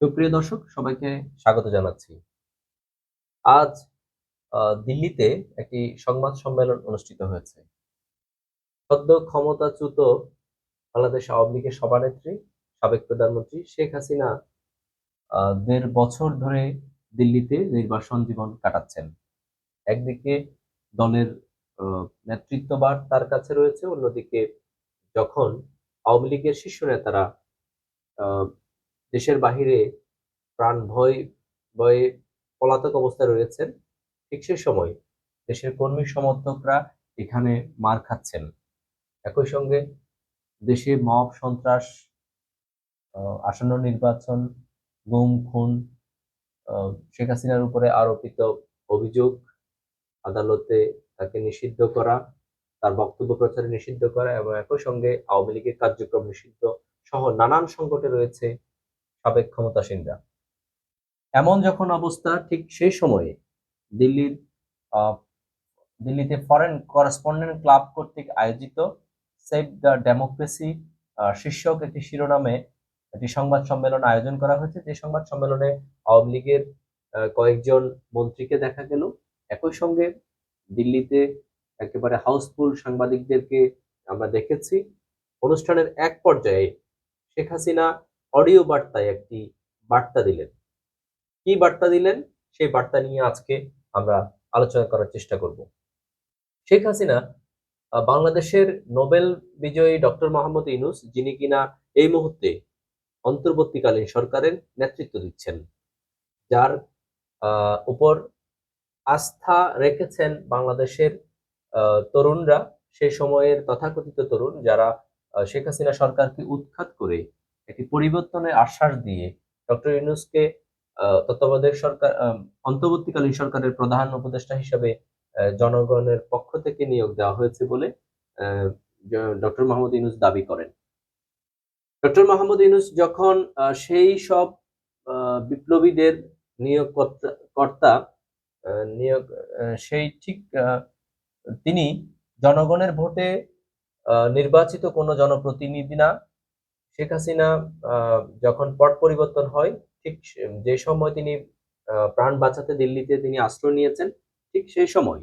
সুপ্রিয় দর্শক সবাইকে স্বাগত জানাচ্ছি। আজ দিল্লিতে একটি সংবাদ সম্মেলন অনুষ্ঠিত হয়েছে। সদ্য ক্ষমতাচ্যুত বাংলাদেশ আওয়ামী লীগের সভানেত্রী, সাবেক প্রধানমন্ত্রী শেখ হাসিনা ১.৫ বছর ধরে দিল্লিতে নির্বাসন জীবন কাটাচ্ছেন। একদিকে দলের আ নেতৃত্বভার তার কাছে রয়েছে, অন্যদিকে যখন আওয়ামী লীগের শীর্ষ নেতারা আ দেশের বাহিরে প্রাণ ভয়ে পলাতক অবস্থায় রয়েছেন, ঠিক সে সময় দেশের কর্মী সমর্থকরা এখানে মার খাচ্ছেন। একই সঙ্গে দেশে মব সন্ত্রাস, আসন্ন নির্বাচন, গুম, খুন, আ শেখ হাসিনার উপরে আরোপিত অভিযোগ, আদালতে তাকে নিষিদ্ধ করা, তার বক্তব্য প্রচারে নিষিদ্ধ করা এবং একই সঙ্গে আওয়ামী লীগের কার্যক্রম নিষিদ্ধ সহ নানান সংকটে রয়েছে সাবেক ক্ষমতাসীনরা। এমন যখন অবস্থা, ঠিক সেই সময়ে দিল্লির আ দিল্লিতে ফরেন করেসপন্ডেন্ট ক্লাব কর্তৃক আয়োজিত সেভ দ্য ডেমোক্রেসি শীর্ষক একটি শিরোনামে একটি সংবাদ সম্মেলন আয়োজন করা হয়েছে। যে সংবাদ সম্মেলনে আওয়ামী লীগের কয়েকজন মন্ত্রীকে দেখা গেল। একই সঙ্গে দিল্লিতে একেবারে হাউসফুল সাংবাদিকদেরকে আমরা দেখেছি। অনুষ্ঠানের এক পর্যায়ে শেখ হাসিনা অডিও বার্তায় একটি বার্তা দিলেন। কি বার্তা দিলেন? সেই বার্তা নিয়ে আজকে আমরা আলোচনা করার চেষ্টা করব। শেখ হাসিনা বাংলাদেশের নোবেল বিজয়ী ডক্টর মোহাম্মদ ইউনূস, যিনি কিনা এই মুহূর্তে অন্তর্বর্তীকালীন সরকারের নেতৃত্ব দিচ্ছেন, যার উপর আস্থা রেখেছেন বাংলাদেশের তরুণরা, সেই সময়ের তথাকথিত তরুণ যারা শেখ হাসিনা সরকারকে উৎখাত করে একটি পরিবর্তনের আশ্বাস দিয়ে ডক্টর ইউনূসকে তত্ত্বাবধায়ক সরকার অন্তর্বর্তীকালীন সরকারের প্রধান উপদেষ্টা হিসেবে জনগণের পক্ষ থেকে নিয়োগ দেওয়া হয়েছে বলে আহ, ডক্টর মোহাম্মদ ইউনূস দাবি করেন। ডক্টর মোহাম্মদ ইউনূস যখন সেই সব বিপ্লবীদের নিয়োগকর্তা কর্তা, নিয়োগ সেই ঠিক তিনি জনগণের ভোটে নির্বাচিত কোনো জনপ্রতিনিধি না। শেখ হাসিনা যখন পট পরিবর্তন হয়, ঠিক যে সময় তিনি প্রাণ বাঁচাতে দিল্লিতে তিনি আশ্রয় নিয়েছেন, ঠিক সেই সময়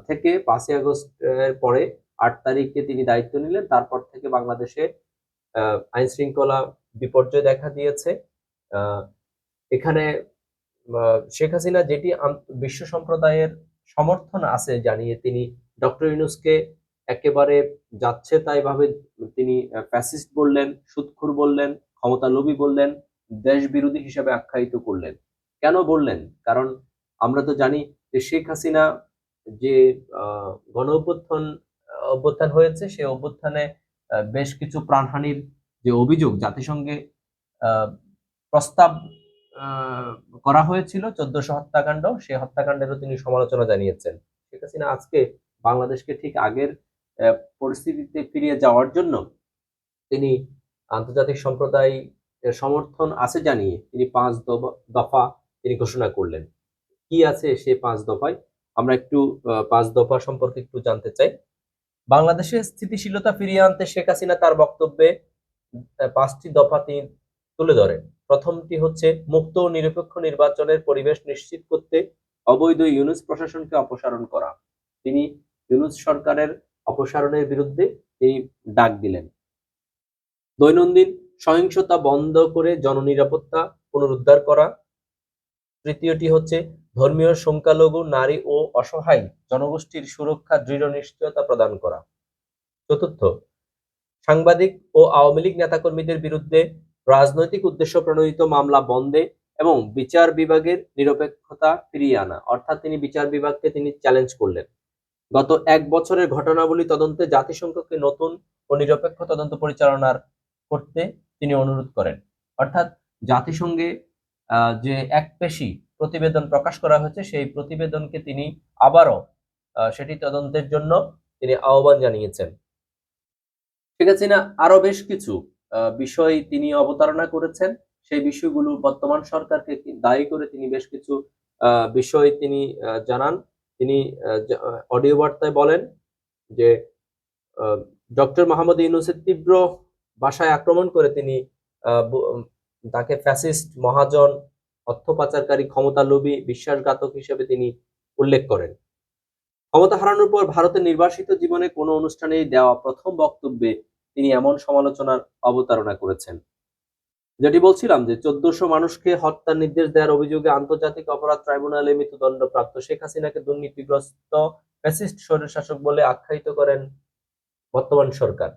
থেকে ৫ই আগস্টের পরে ৮ তারিখে তিনি দায়িত্ব নিলেন। তারপর থেকে বাংলাদেশে আইন শৃঙ্খলা বিপর্যয় দেখা দিয়েছে। আহ, এখানে শেখ হাসিনা যেটি বিশ্ব সম্প্রদায়ের সমর্থন আছে জানিয়ে তিনি ডক্টর ইউনূসকে একেবারে যাচ্ছে তাই ভাবে তিনি ফ্যাসিস্ট বললেন, সুদখোর বললেন, ক্ষমতালোভী বললেন, দেশ বিরোধী হিসেবে আখ্যায়িত করলেন। কেন বললেন? কারণ আমরা তো জানি যে শেখ হাসিনা যে গণ অভ্যুত্থান হয়েছে, সেই অভ্যুত্থানে বেশ কিছু প্রাণহানির যে অভিযোগ জাতিসংঘে আহ, প্রস্তাব আহ, করা হয়েছিল, ১৪০০ হত্যাকাণ্ড, সেই হত্যাকাণ্ডেরও তিনি সমালোচনা জানিয়েছেন। শেখ হাসিনা আজকে বাংলাদেশকে ঠিক আগের পরিস্থিতিতে ফিরিয়ে যাওয়ার জন্য তিনি আন্তর্জাতিক সম্প্রদায় সমর্থন আছে জানিয়ে তিনি ৫ দফা তিনি ঘোষণা করলেন। কি আছে সে ৫ দফায়? আমরা একটু ৫ দফা সম্পর্কে একটু জানতে চাই। বাংলাদেশে স্থিতিশীলতা ফিরিয়ে আনতে শেখ হাসিনা তার বক্তব্যে ৫টি দফা তিনি তুলে ধরেন। প্রথমটি হচ্ছে মুক্ত ও নিরপেক্ষ নির্বাচনের পরিবেশ নিশ্চিত করতে অবৈধ ইউনূস প্রশাসনকে অপসারণ করা। তিনি ইউনূস সরকারের অপসারণের বিরুদ্ধে তিনি ডাক দিলেন। দৈনন্দিন সহিংসতা বন্ধ করে জননিরাপত্তা পুনরুদ্ধার করা। তৃতীয়টি হচ্ছে ধর্মীয় সংখ্যালঘু, নারী ও অসহায় জনগোষ্ঠীর সুরক্ষা দৃঢ় নিশ্চয়তা প্রদান করা। চতুর্থ, সাংবাদিক ও আওয়ামী লীগ নেতাকর্মীদের বিরুদ্ধে রাজনৈতিক উদ্দেশ্য প্রণোদিত মামলা বন্ধে এবং বিচার বিভাগের নিরপেক্ষতা ফিরিয়ে আনা। অর্থাৎ তিনি বিচার বিভাগকে তিনি চ্যালেঞ্জ করলেন। গত ১ বছরের ঘটনাবলী তদন্তে জাতিসংঘকে নতুন ও নিরপেক্ষ তদন্ত পরিচালনার করতে তিনি অনুরোধ করেন। অর্থাৎ জাতিসংঘে যে একপেশি প্রতিবেদন প্রকাশ করা হয়েছে, সেই প্রতিবেদনকে তিনি আবারও সেটি তদন্তের জন্য তিনি আহ্বান জানিয়েছেন। শেখ হাসিনা আরো বেশ কিছু বিষয় তিনি অবতারণা করেছেন। সেই বিষয়গুলো বর্তমান সরকারকে দায়ী করে তিনি বেশ কিছু বিষয় তিনি জানান। তিনি অডিও বার্তায় বলেন যে ডক্টর মোহাম্মদ ইউনূসের তীব্র ভাষায় আক্রমণ করে তিনি তাকে ফ্যাসিস্ট, মহাজন, অর্থ পাচারকারী, ক্ষমতালোভী, বিশ্বাসঘাতক হিসেবে তিনি উল্লেখ করেন। ক্ষমতা হারানোর পর ভারতের নির্বাসিত জীবনে কোনো অনুষ্ঠানে দেওয়া প্রথম বক্তব্যে তিনি এমন সমালোচনার অবতারণা করেছেন। যেটি বলছিলাম যে ১৪০০ মানুষকে হত্যার নির্দেশ দেওয়ার অভিযোগে আন্তর্জাতিক অপরাধ ট্রাইব্যুনালে মৃত্যুদণ্ডপ্রাপ্ত শেখ হাসিনাকে দুর্নীতিগ্রস্ত ফ্যাসিস্ট স্বৈরশাসক বলে আখ্যায়িত করেন বর্তমান সরকার।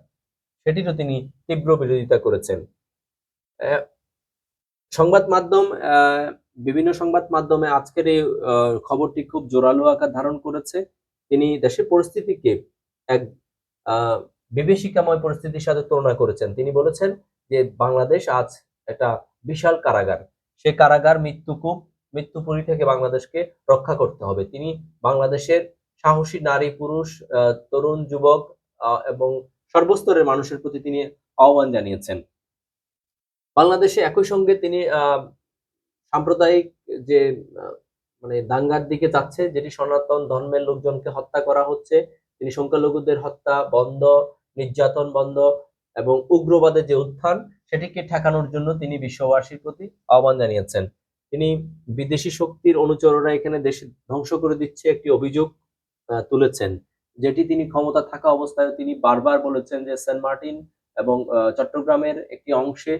সেটিরও তিনি তীব্র বিরোধিতা করেছেন। আহ, সংবাদ মাধ্যম বিভিন্ন সংবাদ মাধ্যমে আজকের এই খবরটি খুব জোরালো আকার ধারণ করেছে। তিনি দেশের পরিস্থিতিকে এক আহ, বিভীষিকাময় পরিস্থিতির সাথে তুলনা করেছেন। তিনি বলেছেন যে বাংলাদেশ আজ একটা বিশাল কারাগার, সে কারাগার মৃত্যুকূপ, মৃত্যুপুরী থেকে বাংলাদেশকে রক্ষা করতে হবে। তিনি বাংলাদেশের সাহসী নারী, পুরুষ, তরুণ, যুবক এবং সর্বস্তরের মানুষের প্রতি তিনি আহ্বান জানিয়েছেন। বাংলাদেশে একই সঙ্গে তিনি সাম্প্রদায়িক যে মানে দাঙ্গার দিকে যাচ্ছে, যেটি সনাতন ধর্মের লোকজনকে হত্যা করা হচ্ছে, তিনি সংখ্যালঘুদের হত্যা বন্ধ, নির্যাতন বন্ধ এবং উগ্রবাদের যে উত্থান সেটিকে ঠেকানোর জন্য তিনি বিশ্ববাসীর প্রতি আহ্বান জানিয়েছেন। তিনি বিদেশি শক্তির অনুচররা এখানে দেশ ধ্বংস করে দিচ্ছে একটি অভিযোগ তুলেছেন, যেটি তিনি ক্ষমতা থাকা অবস্থায় তিনি বারবার বলেছেন যে সেন্ট মার্টিন এবং চট্টগ্রামের একটি অংশে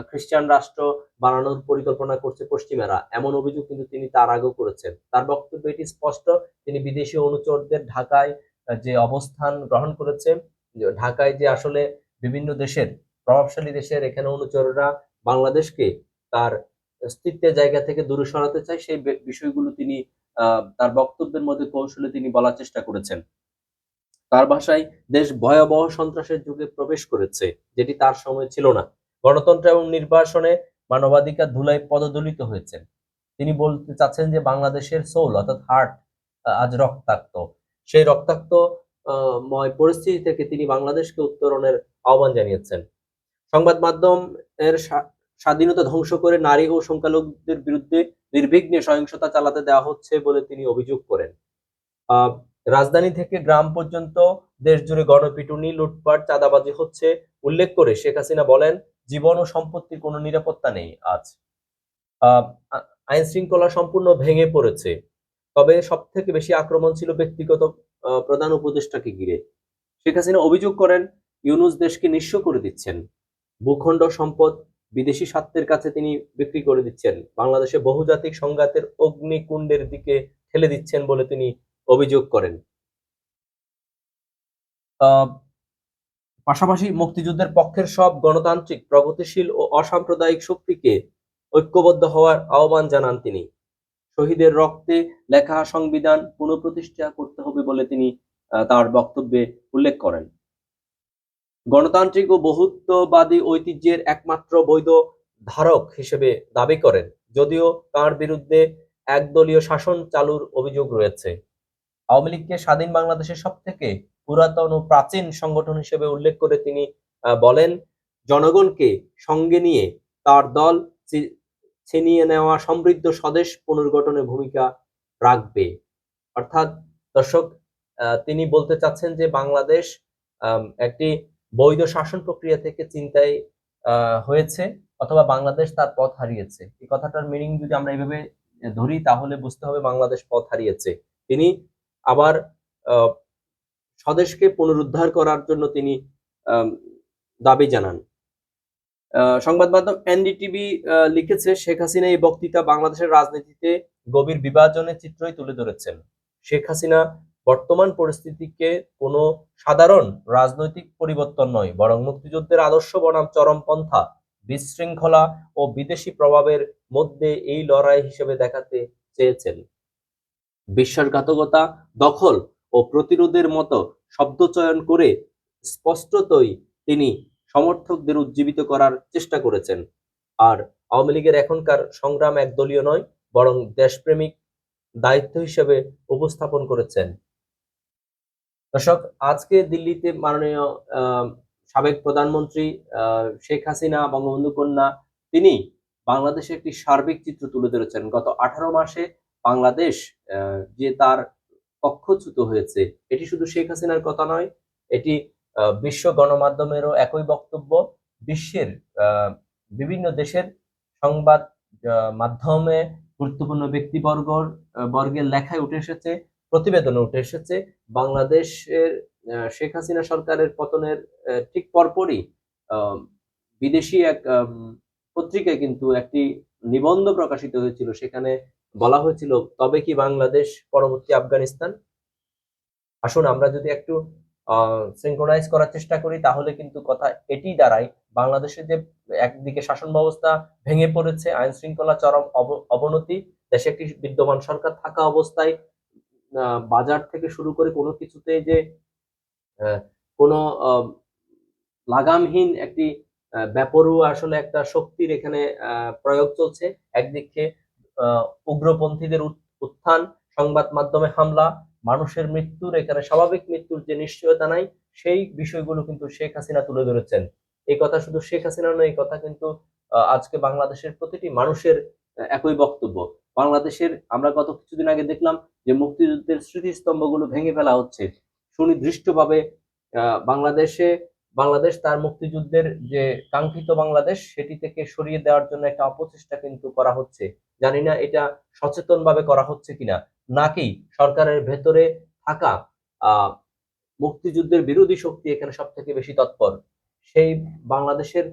খ্রিস্টান রাষ্ট্র বানানোর পরিকল্পনা করছে পশ্চিমারা, এমন অভিযোগ কিন্তু তিনি তার আগেও করেছেন। তার বক্তব্য এটি স্পষ্ট, তিনি বিদেশি অনুচরদের ঢাকায় যে অবস্থান গ্রহণ করেছে, ঢাকায় যে আসলে বিভিন্ন দেশের প্রভাবশালী দেশের এখানে অনুচররা বাংলাদেশকে তার অস্তিত্বের জায়গা থেকে দূরে সরাতে চায়, সেই বিষয়গুলো তিনি তার বক্তব্যের মধ্যে কৌশলে তিনি বলার চেষ্টা করেছেন। তার ভাষায় দেশ ভয়াবহ সন্ত্রাসের যুগে প্রবেশ করেছে, যেটি তার সময় ছিল না। গণতন্ত্র এবং নির্বাসনে মানবাধিকার ধুলায় পদদলিত হয়েছে। তিনি বলতে চাচ্ছেন যে বাংলাদেশের সোল অর্থাৎ হার্ট আজ রক্তাক্ত। সেই রক্তাক্ত ময় পরিস্থিতি থেকে তিনি বাংলাদেশকে উত্তরণের আহ্বান জানিয়েছেন। সংবাদ মাধ্যম এর স্বাধীনতা ধ্বংস করে নারী ও সংখ্যালঘুদের বিরুদ্ধে নির্বিঘ্নে সহিংসতা চালাতে দেওয়া হচ্ছে বলে তিনি অভিযোগ করেন। রাজধানী থেকে গ্রাম পর্যন্ত দেশ জুড়ে গণপিটুনি, লুটপাট, চাঁদাবাজি হচ্ছে উল্লেখ করে শেখ হাসিনা বলেন, জীবন ও সম্পত্তির কোনো নিরাপত্তা নেই আজ। আইন শৃঙ্খলা সম্পূর্ণ ভেঙে পড়েছে। তবে সব থেকে বেশি আক্রমণ ছিল ব্যক্তিগত প্রধান উপদেষ্টাকে ঘিরে। শেখ হাসিনা অভিযোগ করেন ইউনূস দেশকে নিঃস্ব করে দিচ্ছেন, ভূখণ্ড সম্পদ বিদেশি স্বার্থের কাছে তিনি বিক্রি করে দিচ্ছেন, বাংলাদেশে বহুজাতিক সংঘাতের অগ্নিকুণ্ডের দিকে ঠেলে দিচ্ছেন বলে তিনি অভিযোগ করেন। পাশাপাশি মুক্তিযুদ্ধের পক্ষের সব গণতান্ত্রিক, প্রগতিশীল ও অসাম্প্রদায়িক শক্তিকে ঐক্যবদ্ধ হওয়ার আহ্বান জানান তিনি। শহীদের রক্তে লেখা সংবিধান পুনঃপ্রতিষ্ঠা করতে হবে বলে তিনি তার বক্তব্যে উল্লেখ করেন। গণতান্ত্রিক ও বহুত্ববাদী ঐতিহ্যের একমাত্র বৈধ ধারক হিসেবে দাবি করেন, যদিও তার বিরুদ্ধে একদলীয় শাসন চালুর অভিযোগ রয়েছে। আওয়ামী লীগকে স্বাধীন বাংলাদেশের সবথেকে পুরাতন ও প্রাচীন সংগঠন হিসেবে উল্লেখ করে তিনি বলেন, জনগণকে সঙ্গে নিয়ে তার দল ছিনিয়ে নেওয়া সমৃদ্ধ স্বদেশ পুনর্গঠনে ভূমিকা রাখবে। অর্থাৎ দর্শক, তিনি বলতে চাচ্ছেন যে বাংলাদেশ একটি বৈধ শাসন প্রক্রিয়া থেকে চিন্তায় হয়েছে, অথবা বাংলাদেশ তার পথ হারিয়েছে। এই কথাটার মিনিং যদি আমরা এইভাবে ধরি তাহলে বুঝতে হবে বাংলাদেশ পথ হারিয়েছে। তিনি আবার স্বদেশকে পুনরুদ্ধার করার জন্য তিনি দাবি জানান। সংবাদ মাধ্যম এনডিটিভি লিখেছে, শেখ হাসিনা এই বক্তৃতা বাংলাদেশের রাজনীতিতে গভীর বিভাজনের চিত্রই তুলে ধরেছেন। শেখ হাসিনা বর্তমান পরিস্থিতিকে কোনো সাধারণ রাজনৈতিক পরিবর্তন নয়, বরং মুক্তিযুদ্ধের আদর্শ বনাম চরমপন্থা, বিশৃঙ্খলা ও বিদেশি প্রভাবের মধ্যে এই লড়াই হিসেবে দেখাতে চেয়েছেন। বিশ্বাসঘাতকতা, দখল ও প্রতিরোধের মতো শব্দচয়ন করে স্পষ্টতই তিনি সমর্থকদের উজ্জীবিত করার চেষ্টা করেছেন। আর আওয়ামী লীগের এখনকার সংগ্রাম একদলীয় নয়, বরং দেশপ্রেমিক দায়িত্ব হিসেবে উপস্থাপন করেছেন। দর্শক, আজকে দিল্লিতে মাননীয় সাবেক প্রধানমন্ত্রী শেখ হাসিনা, বঙ্গবন্ধু কন্যা, তিনি বাংলাদেশের একটি সার্বিক চিত্র তুলে ধরেছেন। গত 18 মাসে বাংলাদেশ যে তার কক্ষচ্যুত হয়েছে, এটি শুধু শেখ হাসিনার কথা নয়, এটি বিশ্ব গণমাধ্যমেরও একই বক্তব্য। বিশ্বের বিভিন্ন দেশের সংবাদ মাধ্যমে গুরুত্বপূর্ণ বর্গের লেখায় উঠে এসেছে, প্রতিবেদনে উঠে এসেছে বাংলাদেশের শেখ হাসিনা সরকারের পতনের ঠিক পরপরই বিদেশি এক পত্রিকায় কিন্তু একটি নিবন্ধ প্রকাশিত হয়েছিল। সেখানে বলা হয়েছিল, তবে কি বাংলাদেশ পরবর্তী আফগানিস্তান? আসুন আমরা যদি একটু সিনক্রোনাইজ করার চেষ্টা করি, তাহলে কিন্তু কথা এটি দাঁড়ায়, বাংলাদেশের যে একদিকে শাসন ব্যবস্থা ভেঙে পড়েছে, আইন শৃঙ্খলা চরম অবনতি, দেশে একটি বিদ্যমান সরকার থাকা অবস্থায় বাজার থেকে শুরু করে কোনো কিছুতে যে কোনো লাগামহীন একটি বেপরোয়া আসলে একটা শক্তির এখানে প্রয়োগ চলছে। একদিকে উগ্রপন্থীদের উত্থান, সংবাদ মাধ্যমে হামলা, মানুষের মৃত্যুর, এখানে স্বাভাবিক মৃত্যুর যে নিশ্চয়তা নাই, সেই বিষয়গুলো কিন্তু শেখ হাসিনা তুলে ধরেছেন। এই কথা শুধু শেখ হাসিনা নয়, এই কথা কিন্তু আজকে বাংলাদেশের প্রতিটি মানুষের একই বক্তব্য। বাংলাদেশের আমরা গত কিছুদিন আগে দেখলাম যে মুক্তিযুদ্ধের স্মৃতিস্তম্ভগুলো ভেঙে ফেলা হচ্ছে সুনির্দিষ্টভাবে। বাংলাদেশ তার মুক্তিযুদ্ধের যে কাঙ্ক্ষিত বাংলাদেশ, সেটি থেকে সরিয়ে দেওয়ার জন্য একটা অপচেষ্টা কিন্তু করা হচ্ছে। জানি না এটা সচেতনভাবে করা হচ্ছে কিনা, নাকি সরকারের ভেতরে থাকা আহ মুক্তিযুদ্ধের বিরোধী শক্তি এখানে সব থেকে বেশি তৎপর। সেই বাংলাদেশের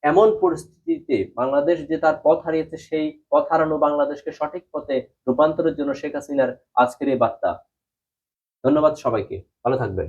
এমন পরিস্থিতিতে বাংলাদেশ যে তার পথ হারিয়েছে, সেই পথ হারানো বাংলাদেশকে সঠিক পথে রূপান্তরের জন্য শেখ হাসিনার আজকের এই বার্তা। ধন্যবাদ সবাইকে, ভালো থাকবেন।